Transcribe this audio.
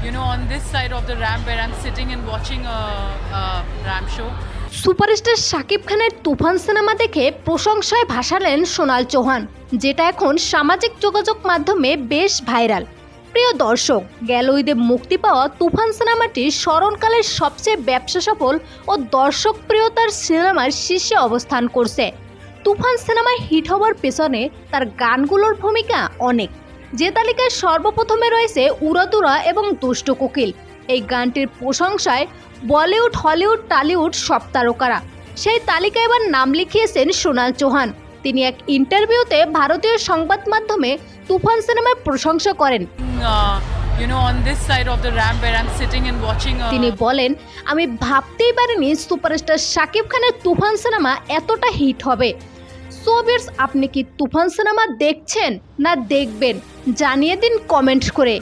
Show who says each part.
Speaker 1: on this side of the ramp where I'm sitting and watching a ramp show.
Speaker 2: Superstar Shakib খানের তুফান cinema দেখে প্রশংসায় ভাসালেন সোনাল চৌহান, যেটা এখন সামাজিক যোগাযোগ মাধ্যমে বেশ ভাইরাল। প্রিয় দর্শক, গেল ঈদে মুক্তি পাওয়া তুফান সিনেমাটি স্মরণকালের সবচেয়ে ব্যবসা সফল ও দর্শক প্রিয়তার সিনেমার শীর্ষে অবস্থান করছে। তুফান সিনেমায় হিট হওয়ার পেছনে তার গানগুলোর ভূমিকা অনেক। যে তালিকায় সর্বপ্রথমে রয়েছে উড়াদুরা এবং দুষ্টু কোকিল। এই গানটির প্রশংসায় বলিউড, হলিউড, টলিউড সব তারকারা। সেই তালিকায় এবার নাম লিখিয়েছেন সোনাল চৌহান। তিনি এক ইন্টারভিউতে ভারতীয় সংবাদ মাধ্যমে তুফান সিনেমার প্রশংসা করেন।
Speaker 1: On this side of the ramp where I'm sitting and watching
Speaker 2: তিনি বলেন, আমি ভাবতেই পারিনি সুপারস্টার শাকিব খানের তুফান সিনেমা এতটা হিট হবে। সো ভিউয়ার্স, আপনি কি তুফান সিনেমা দেখছেন না দেখবেন? জানিয়ে দিন কমেন্ট করে।